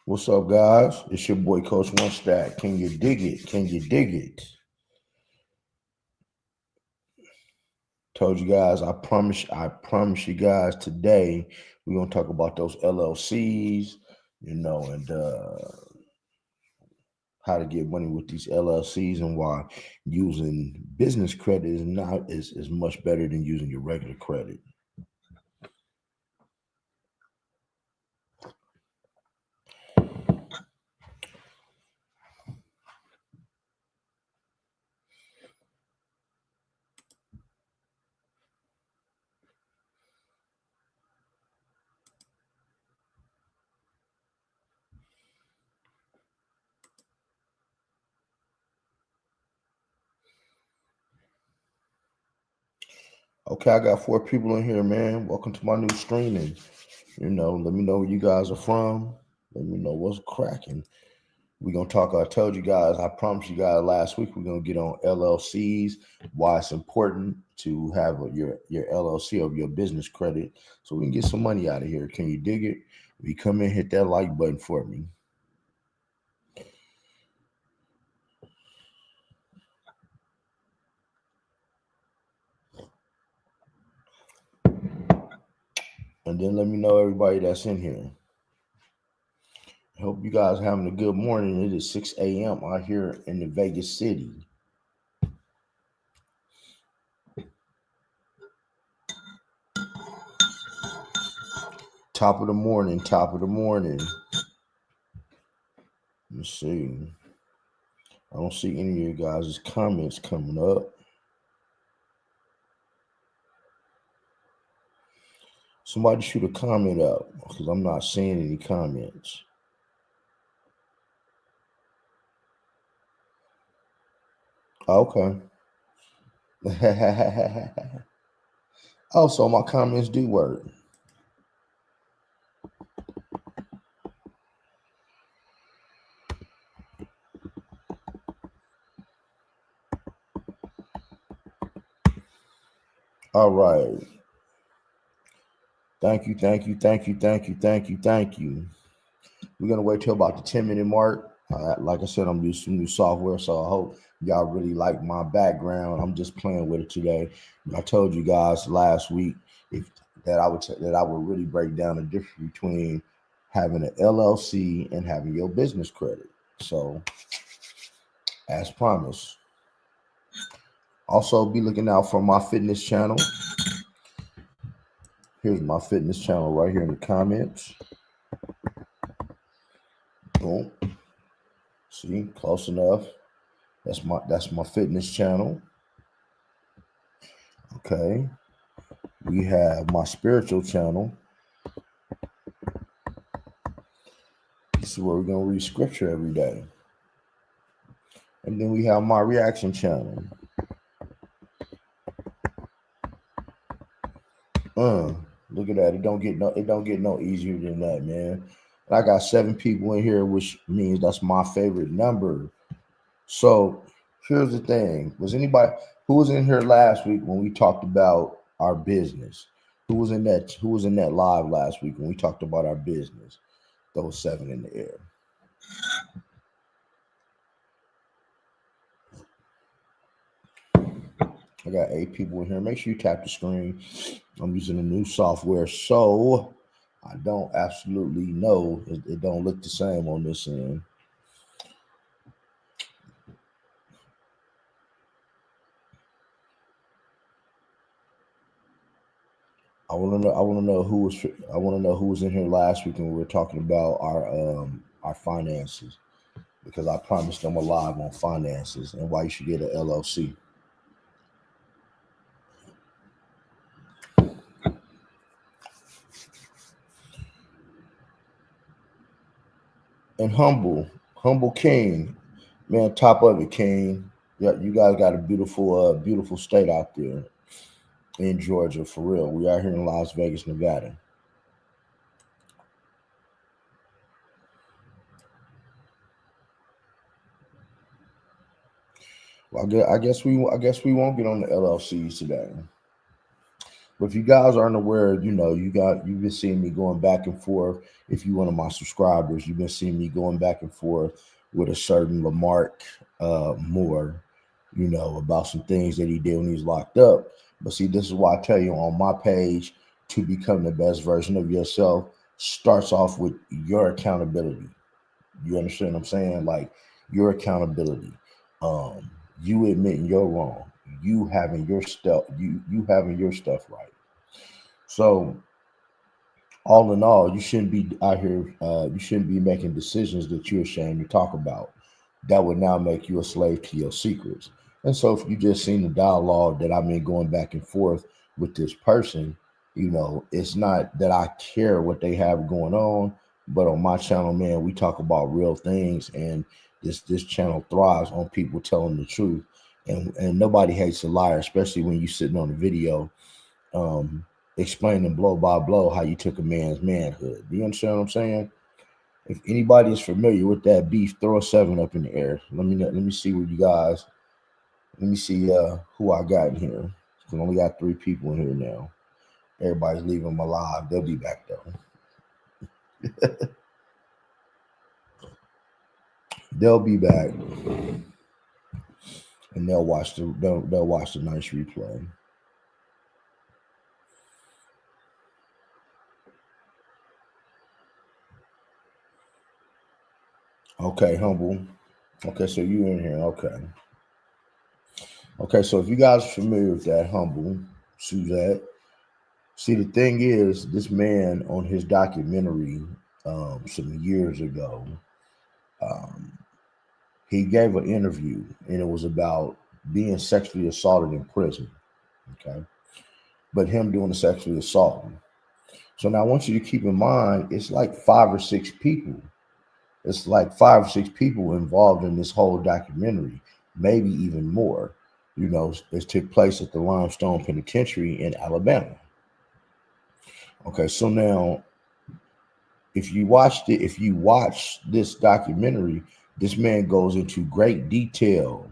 What's up, guys? It's your boy Coach One Stack. Can you dig it? Can you dig it? Told you guys, I promise you guys today we're gonna talk about those LLCs, and how to get money with these LLCs and why using business credit is much better than using your regular credit. Okay, I got 4 people in here, man. Welcome to my new streaming. Let me know where you guys are from. Let me know what's cracking. We're gonna talk. I told you guys, I promised you guys last week we're gonna get on LLCs, why it's important to have your LLC of your business credit so we can get some money out of here. Can you dig it? If you come in, hit that like button for me. And then let me know everybody that's in here. I hope you guys having a good morning. It is 6 a.m. out here in the Vegas city. Top of the morning, top of the morning. Let's see. I don't see any of you guys' comments coming up. Somebody shoot a comment up because I'm not seeing any comments. Okay. Oh, so my comments do work. All right. Thank you, thank you, thank you, thank you, thank you, thank you. We're gonna wait till about the 10-minute mark. Like I said, I'm using some new software, so I hope y'all really like my background. I'm just playing with it today. I told you guys last week that I would really break down the difference between having an LLC and having your business credit. So, as promised, also be looking out for my fitness channel. Here's my fitness channel right here in the comments. Boom. See, close enough. That's my fitness channel. Okay. We have my spiritual channel. This is where we're gonna read scripture every day. And then we have my reaction channel. Look at that. It don't get no easier than that, man. And I got 7 people in here, which means that's my favorite number. So here's the thing. Who was in here last week when we talked about our business? Who was in that live last week when we talked about our business? Those 7 in the air. I got 8 people in here. Make sure you tap the screen. I'm using a new software, so I don't absolutely know. It don't look the same on this end. I want to know who was. I want to know who was in here last week when we were talking about our finances, because I promised them a live on finances and why you should get an LLC. And humble King, man, top of it, King. Yeah, you guys got a beautiful state out there in Georgia, for real. We are here in Las Vegas, Nevada. Well, I guess we won't get on the LLCs today. But if you guys aren't aware, you've been seeing me going back and forth. If you're one of my subscribers, you've been seeing me going back and forth with a certain Lamark Moore, about some things that he did when he was locked up. But see, this is why I tell you on my page, to become the best version of yourself starts off with your accountability. You understand what I'm saying? Like your accountability. You admitting you're wrong. You having your stuff, you having your stuff right. So all in all, you shouldn't be out here. You shouldn't be making decisions that you're ashamed to talk about. That would now make you a slave to your secrets. And so, if you just seen the dialogue that I've been going back and forth with this person, it's not that I care what they have going on, but on my channel, man, we talk about real things, and this channel thrives on people telling the truth, and nobody hates a liar, especially when you sitting on a video explaining blow by blow how you took a man's manhood. Do you understand what I'm saying? If anybody is familiar with that beef, throw a 7 up in the air. Let me see what you guys. Let me see who I got in here. I only got 3 people in here now. Everybody's leaving them alive. They'll be back though. They'll be back, and they'll watch the nice replay. Okay, humble. Okay, so you in here. Okay. Okay, so if you guys are familiar with that, humble, Suzette. See, the thing is, this man on his documentary some years ago, he gave an interview, and it was about being sexually assaulted in prison. Okay, but him doing the sexually assault. So now I want you to keep in mind, it's like 5 or 6 people. It's like 5 or 6 people involved in this whole documentary, maybe even more. It took place at the Limestone Penitentiary in Alabama. Okay, so now if you watch this documentary, this man goes into great detail,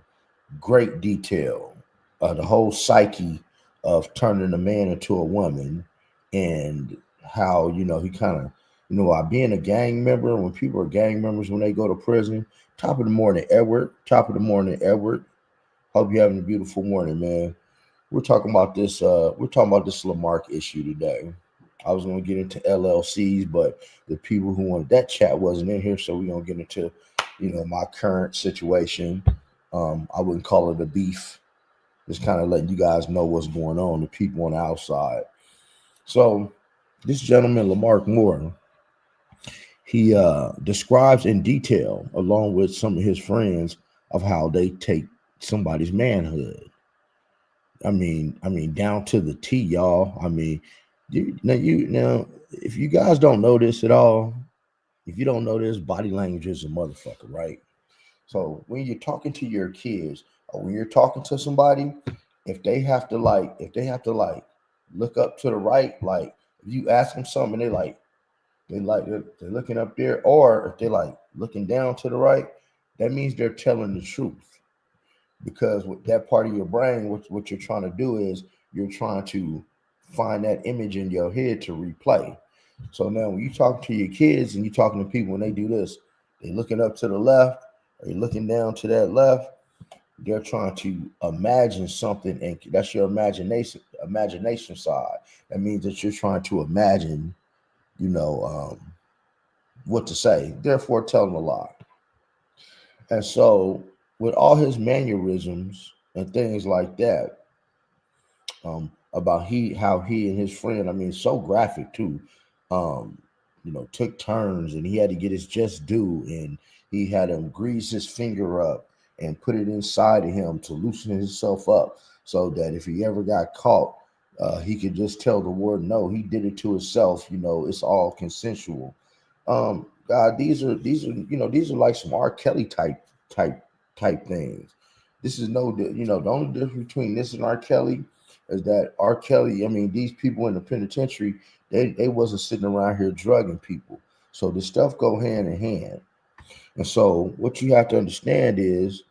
the whole psyche of turning a man into a woman, and how he kind of by being a gang member. When people are gang members, when they go to prison. Top of the morning, Edward. Hope you're having a beautiful morning, man. We're talking about this. We're talking about this Lamarck issue today. I was going to get into LLCs, but the people who wanted that chat wasn't in here, so we're going to get into, my current situation. I wouldn't call it a beef. Just kind of letting you guys know what's going on, the people on the outside. So this gentleman, Lamark Moore, he describes in detail, along with some of his friends, of how they take somebody's manhood. I mean, down to the T, y'all. I mean, now, if you guys don't know this at all, if you don't know this, body language is a motherfucker, right? So when you're talking to your kids, or when you're talking to somebody, if they have to look up to the right, like if you ask them something, they're looking up there, or if they're like looking down to the right, that means they're telling the truth. Because with that part of your brain, what you're trying to do is you're trying to find that image in your head to replay. So now when you talk to your kids and you're talking to people, when they do this, they're looking up to the left, or you're looking down to that left, they're trying to imagine something, and that's your imagination side. That means that you're trying to imagine, what to say, therefore telling a lie. And so with all his mannerisms and things like that, about how he and his friend, so graphic too, took turns, and he had to get his just due, and he had him grease his finger up and put it inside of him to loosen himself up, so that if he ever got caught, he could just tell the warden, no, he did it to himself. It's all consensual. God, these are like some R. Kelly type things. This is the only difference between this and R. Kelly is that R. Kelly, these people in the penitentiary, they wasn't sitting around here drugging people. So the stuff go hand in hand. And so what you have to understand is,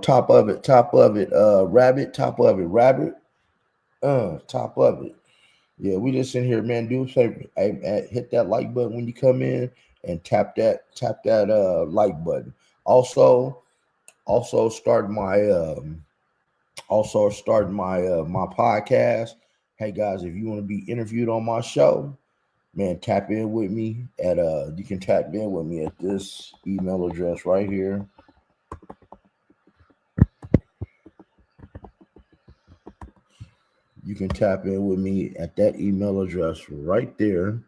top of it, rabbit. Top of it. Yeah, we just in here, man. Do a favor. Hey, hit that like button when you come in and tap that like button. Also, also start my my podcast. Hey guys, if you want to be interviewed on my show, man, tap in with me at you can tap in with me at this email address right here. You can tap in with me at that email address right there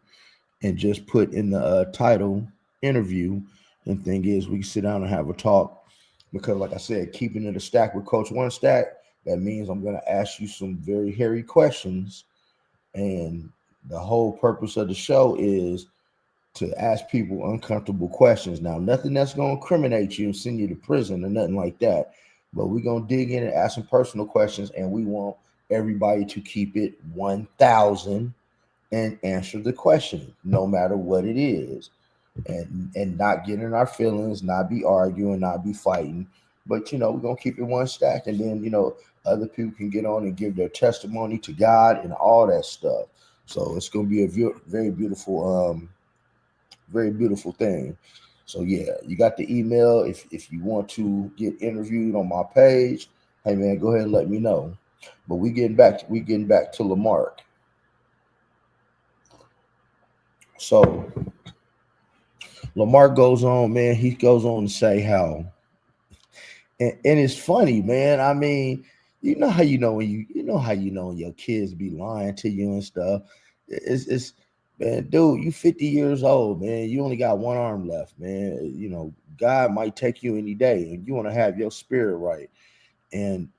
and just put in the title interview. And thing is, we can sit down and have a talk because, like I said, keeping it a stack with Coach One Stack, that means I'm going to ask you some very hairy questions. And the whole purpose of the show is to ask people uncomfortable questions. Now, nothing that's going to incriminate you and send you to prison or nothing like that. But we're going to dig in and ask some personal questions, and we want everybody to keep it 1,000 and answer the question, no matter what it is, and not get in our feelings, not be arguing, not be fighting. But we're gonna keep it one stack, and then other people can get on and give their testimony to God and all that stuff. So it's gonna be a very beautiful thing. So yeah, you got the email. If you want to get interviewed on my page, hey man, go ahead and let me know. But we getting back to Lamarck. So Lamar goes on, man. He goes on to say how, and it's funny, man. I mean, you know how when your kids be lying to you and stuff. It's man, dude, you 50 years old, man. You only got one arm left, man. God might take you any day, and you want to have your spirit right, and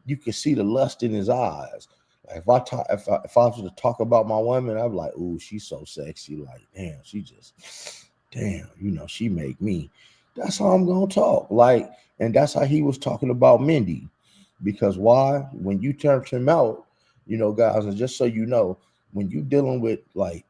you can see the lust in his eyes. Like if I was to talk about my woman, I'm like, ooh, she's so sexy. Like, damn, she make me. That's how I'm gonna talk. Like, and that's how he was talking about Mindy. Because why? When you turned him out, guys, and just so you know, when you dealing with like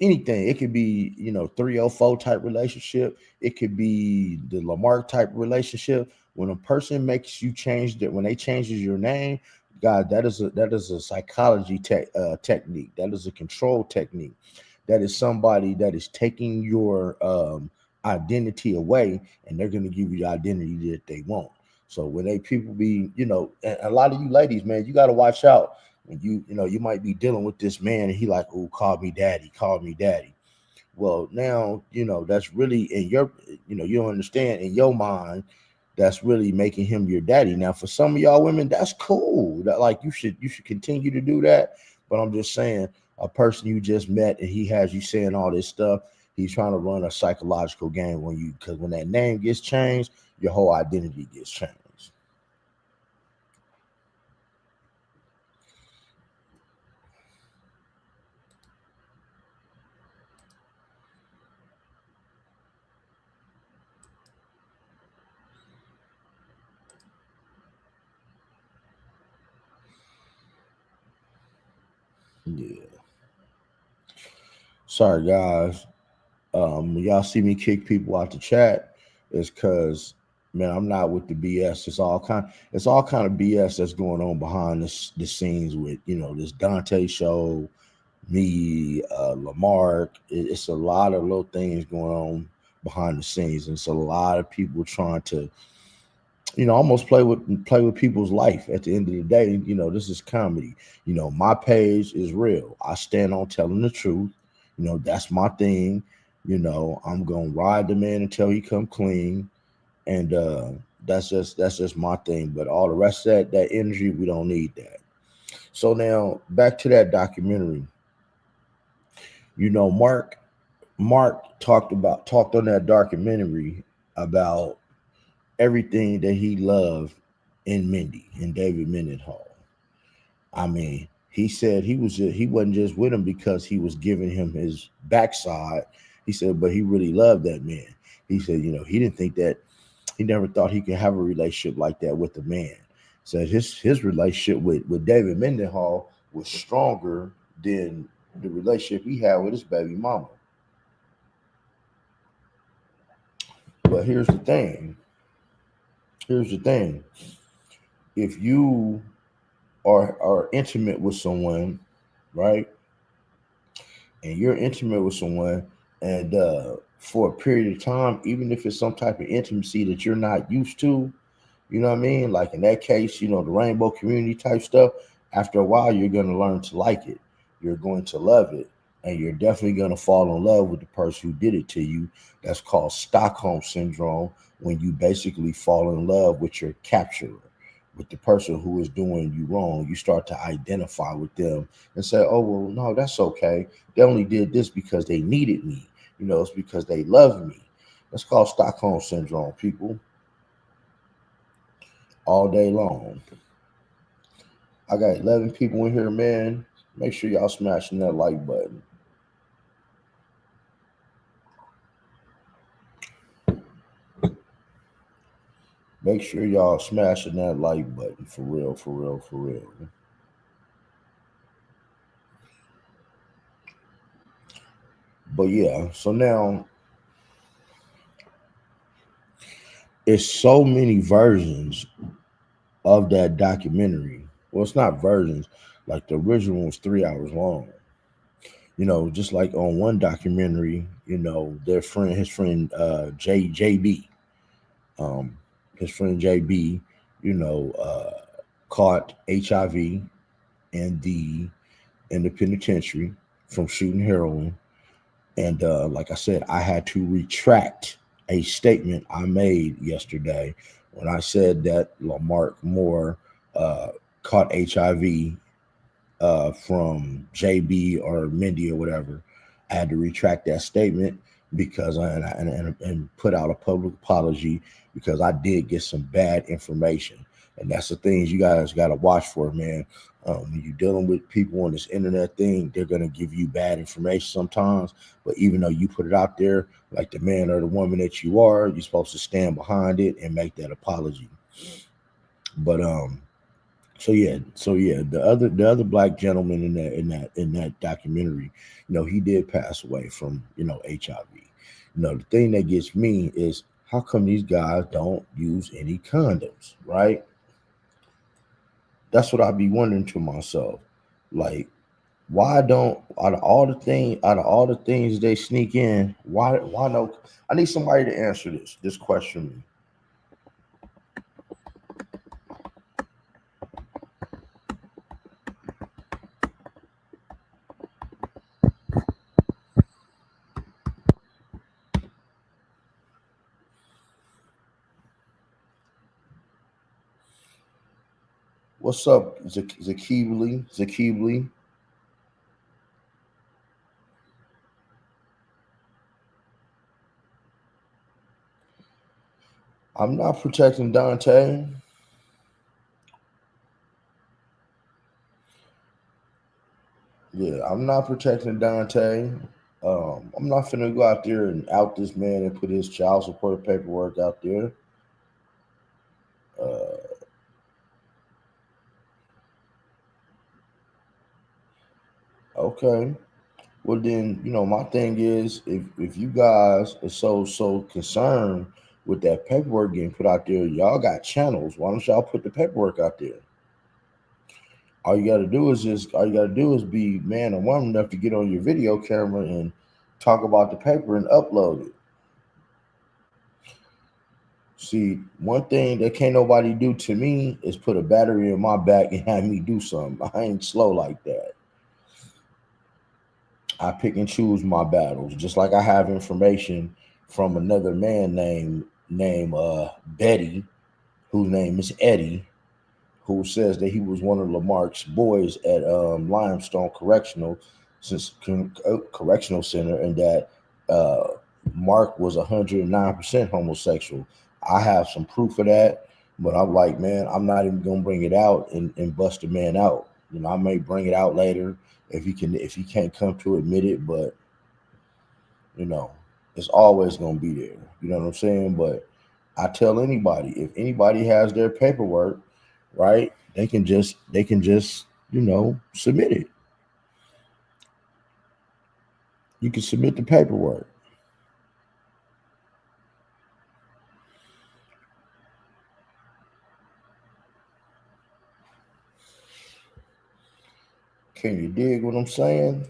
anything, it could be, 304 type relationship, it could be the Lamarck type relationship. When a person makes you change that, when they changes your name, God, that is a psychology technique. That is a control technique. That is somebody that is taking your identity away, and they're going to give you the identity that they want. So when they people be, and a lot of you ladies, man, you got to watch out when you might be dealing with this man, and he like, oh, call me daddy. Well, now that's really in your, you don't understand in your mind. That's really making him your daddy. Now, for some of y'all women, that's cool. That like you should continue to do that. But I'm just saying, a person you just met and he has you saying all this stuff, he's trying to run a psychological game on you, because when that name gets changed, your whole identity gets changed. Yeah. Sorry, guys. When y'all see me kick people out the chat, it's because, man, I'm not with the BS. It's all kind of BS that's going on behind the scenes with this Dante show, me, Lamarck. It's a lot of little things going on behind the scenes, and it's a lot of people trying to almost play with people's life. At the end of the day, this is comedy. My page is real. I stand on telling the truth. That's my thing. I'm gonna ride the man until he come clean, and that's just my thing. But all the rest of that energy, we don't need that. So now back to that documentary. Mark talked on that documentary about everything that he loved in Mindy and David Mendenhall. I mean, he said he wasn't just with him because he was giving him his backside. He said, but he really loved that man. He said, he didn't think that he never thought he could have a relationship like that with a man. So his relationship with David Mendenhall was stronger than the relationship he had with his baby mama. But here's the thing. Here's the thing. If you are intimate with someone, right? And you're intimate with someone, and for a period of time, even if it's some type of intimacy that you're not used to, you know what I mean? Like in that case, the rainbow community type stuff, after a while, you're going to learn to like it. You're going to love it. And you're definitely going to fall in love with the person who did it to you. That's called Stockholm Syndrome, when you basically fall in love with your capturer, with the person who is doing you wrong. You start to identify with them and say, oh, well, no, that's okay. They only did this because they needed me. It's because they love me. That's called Stockholm Syndrome, people, all day long. I got 11 people in here, man. Make sure y'all smashing that like button. Make sure y'all smashing that like button. For real, for real, for real. But yeah, so now it's so many versions of that documentary. Well, it's not versions. Like the original was 3 hours long. Just like on one documentary, his friend JB, um, his friend JB, you know, uh, caught HIV in the penitentiary from shooting heroin. And like I said, I had to retract a statement I made yesterday when I said that Lamark Moore uh, caught HIV from JB or Mindy or whatever. I had to retract that statement because and put out a public apology because I did get some bad information. And that's the things you guys got to watch for, man. When you're dealing with people on this internet thing, they're going to give you bad information sometimes. But even though you put it out there, like the man or the woman that you are, you're supposed to stand behind it and make that apology. But so yeah, the other black gentleman in that documentary, he did pass away from HIV. The thing that gets me is how come these guys don't use any condoms, right? That's what I'd be wondering to myself. Like, why don't out of all the things they sneak in, why no? I need somebody to answer this question. What's up, Zakibli? I'm not protecting Dante. Yeah, I'm not protecting Dante. I'm not finna go out there and out this man and put his child support paperwork out there. Uh, okay. Well then, my thing is, if you guys are so concerned with that paperwork getting put out there, y'all got channels. Why don't y'all put the paperwork out there? All you gotta do is be man or woman enough to get on your video camera and talk about the paper and upload it. See, one thing that can't nobody do to me is put a battery in my back and have me do something. I ain't slow like that. I pick and choose my battles, just like I have information from another man named Betty, whose name is Eddie, who says that he was one of Lamarck's boys at Limestone Correctional Center, and that uh, Mark was 109% homosexual. I have some proof of that, but I'm like, man, I'm not even gonna bring it out and bust a man out. I may bring it out later if he can't come to admit it, but you know, it's always gonna be there. You know what I'm saying? But I tell anybody, if anybody has their paperwork, right, they can just submit it. You can submit the paperwork. Can you dig what I'm saying?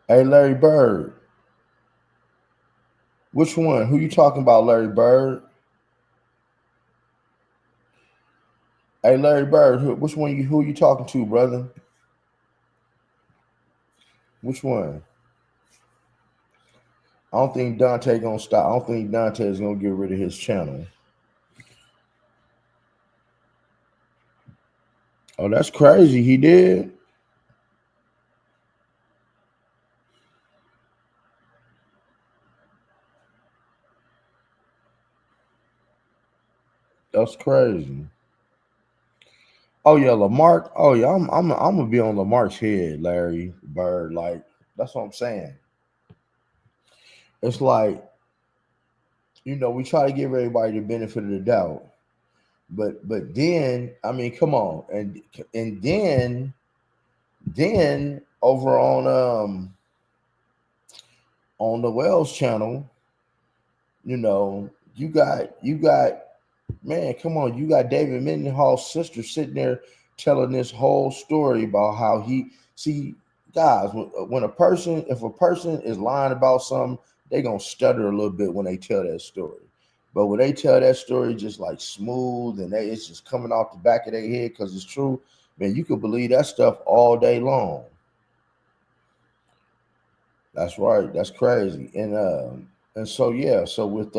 Hey, Larry Bird. Which one? Who you talking about, Larry Bird? Hey, Larry Bird. Which one? Who you talking to, brother? Which one? I don't think Dante gonna stop. I don't think Dante is gonna get rid of his channel. Oh, that's crazy. He did. That's crazy. Oh yeah, Lamark. Oh yeah, I'm gonna be on Lamark's head, Larry Bird. Like that's what I'm saying. It's like we try to give everybody the benefit of the doubt, but then I mean, come on, and then over on the Wells channel, you got man, come on, you got David Mendenhall's sister sitting there telling this whole story about how he see guys when if a person is lying about something, they gonna stutter a little bit when they tell that story. But when they tell that story just like smooth and it's just coming off the back of their head because it's true, man, you could believe that stuff all day long. That's right. That's crazy. And so yeah, so with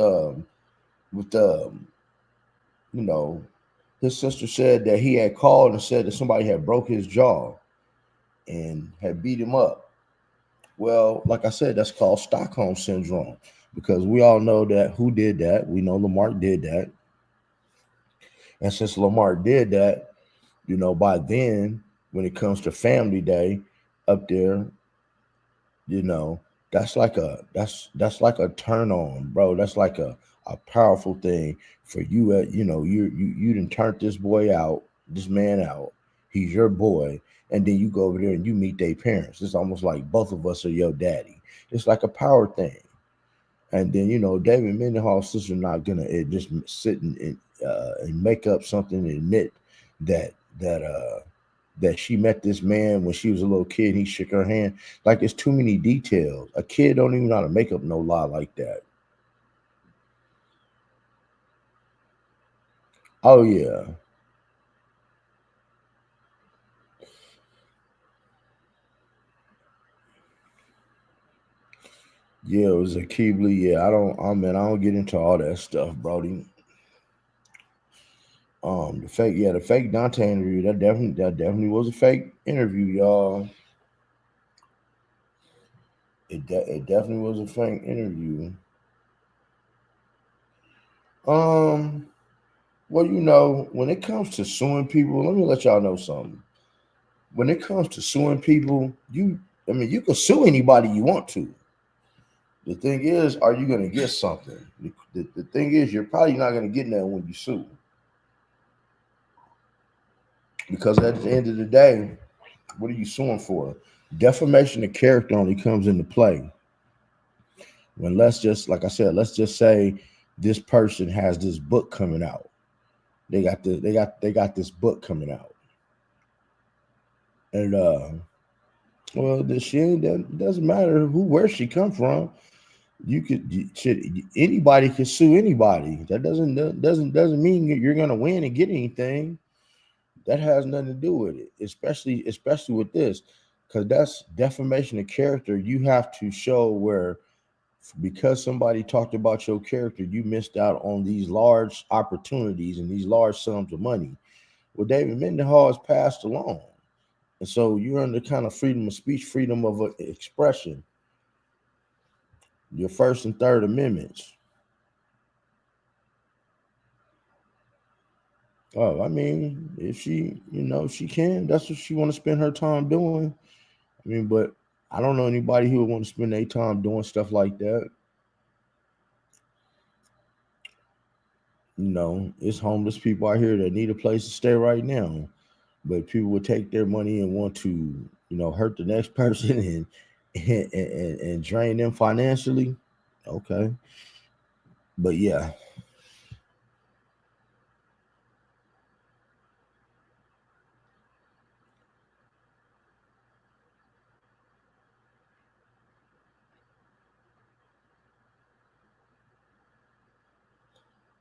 you know, his sister said that he had called and said that somebody had broke his jaw and had beat him up. Well, like I said, that's called Stockholm syndrome because we all know that who did that. We know Lamar did that. And since Lamar did that, by then, when it comes to family day up there, you know, that's like a turn on, bro. That's like a powerful thing for you. You done turned this boy out, this man out. He's your boy, and then you go over there and you meet their parents. It's almost like both of us are your daddy. It's like a power thing. And then David Mendenhall's sister not gonna just sit and make up something and admit that that uh that she met this man when she was a little kid. And he shook her hand. Like it's too many details. A kid don't even know how to make up no lie like that. Oh yeah, yeah. It was a Keebly. Yeah, I don't get into all that stuff, Brody. The fake Dante interview. That definitely was a fake interview, y'all. It definitely was a fake interview. Um, well, when it comes to suing people, let me let y'all know something. When it comes to suing people, you can sue anybody you want to. The thing is, are you going to get something? The thing is, you're probably not going to get that when you sue, because at the end of the day, what are you suing for? Defamation of character only comes into play when, like I said, let's just say this person has this book coming out. They got this book coming out, and well, the shit that doesn't matter where she come from. Anybody can sue anybody. That doesn't mean you're gonna win and get anything. That has nothing to do with it, especially with this, because that's defamation of character. You have to show where, because somebody talked about your character, you missed out on these large opportunities and these large sums of money. Well, David Mendenhall has passed along, and so you're under kind of freedom of speech, freedom of expression, your First and Third Amendments. Oh, I mean, if she can, that's what she want to spend her time doing. I mean, but I don't know anybody who would want to spend their time doing stuff like that. It's homeless people out here that need a place to stay right now. but people would take their money and want to, hurt the next person and drain them financially. Okay, but yeah.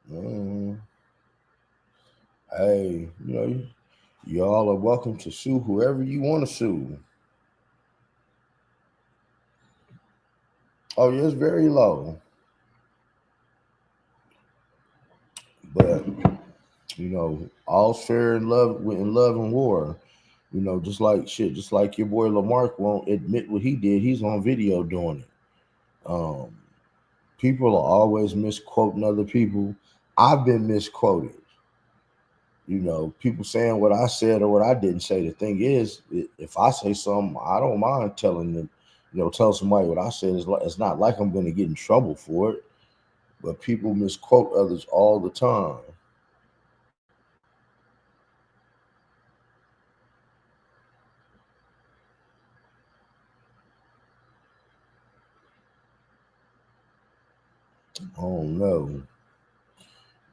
Mm, hey, y'all are welcome to sue whoever you want to sue. Oh, yeah, it's very low, but all fair in love and war. Just like shit, just like your boy Lamark won't admit what he did. He's on video doing it. People are always misquoting other people. I've been misquoted. People saying what I said or what I didn't say. The thing is, if I say something, I don't mind telling them, tell somebody what I said. It's not like I'm going to get in trouble for it, but people misquote others all the time. Oh no.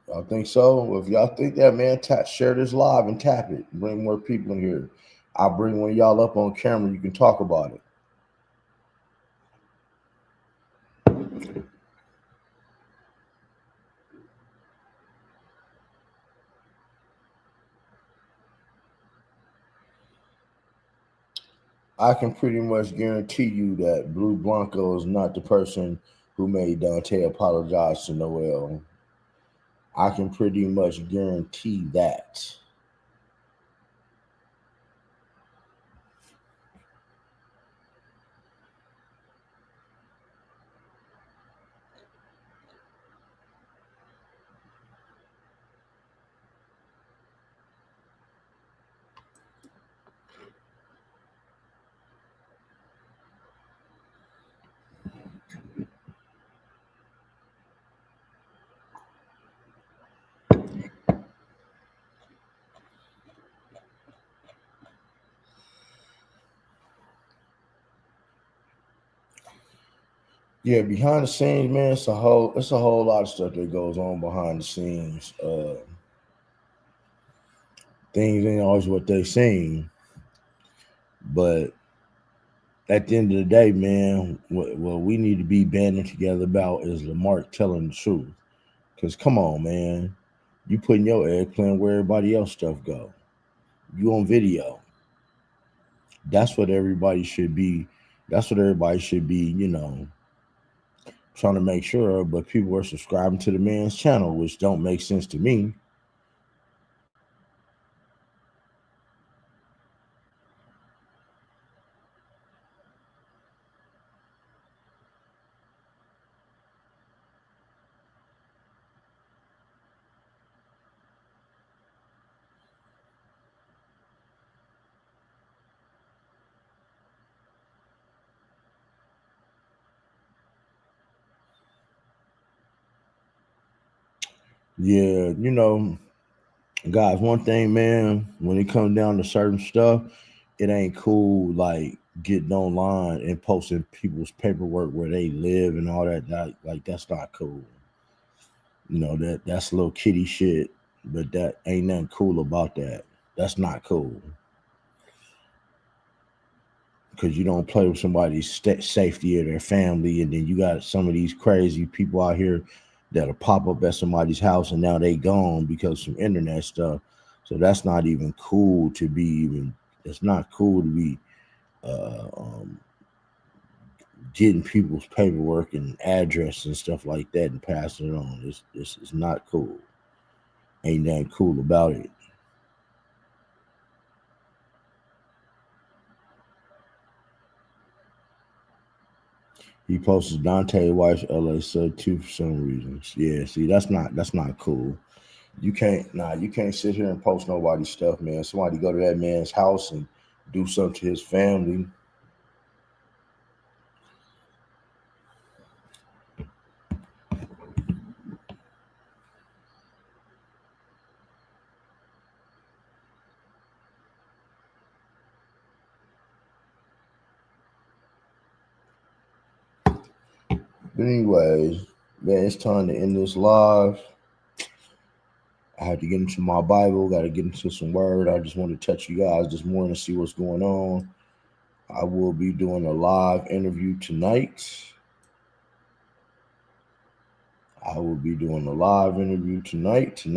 Y'all think so? If y'all think that, man, share this live and tap it. Bring more people in here. I'll bring one of y'all up on camera. You can talk about it. I can pretty much guarantee you that Blue Blanco is not the person who made Dante apologize to Noel. I can pretty much guarantee that. Yeah, behind the scenes, man, it's a whole lot of stuff that goes on behind the scenes. Things ain't always what they seem, but at the end of the day, man, what we need to be banding together about is Lamarck telling the truth. Cause come on, man, you putting your eggplant where everybody else stuff go. You on video. That's what everybody should be. That's what everybody should be. Trying to make sure. But people are subscribing to the man's channel, which don't make sense to me. Yeah, guys, one thing, man, when it comes down to certain stuff, it ain't cool like getting online and posting people's paperwork where they live and all that. Like that's not cool. That's little kitty shit, but that ain't nothing cool about that. That's not cool because you don't play with somebody's safety or their family, and then you got some of these crazy people out here that'll pop up at somebody's house and now they gone because some internet stuff. So that's not even cool to be even. It's not cool to be uh, um, getting people's paperwork and address and stuff like that and passing it on. This is not cool. Ain't nothing cool about it. He posted Dante White's LA sub too for some reasons. Yeah, see, that's not cool. You can't sit here and post nobody's stuff, man. Somebody go to that man's house and do something to his family. But anyways, man, it's time to end this live. I had to get into my Bible, got to get into some word. I just want to touch you guys this morning to see what's going on. I will be doing a live interview tonight. I will be doing a live interview tonight. And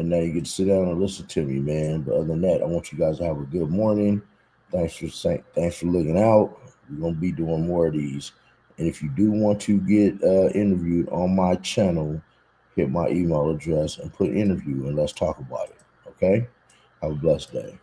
now you get to sit down and listen to me, man. But other than that, I want you guys to have a good morning. Thanks for looking out. We're gonna be doing more of these. And if you do want to get interviewed on my channel, hit my email address and put interview and let's talk about it. Okay? Have a blessed day.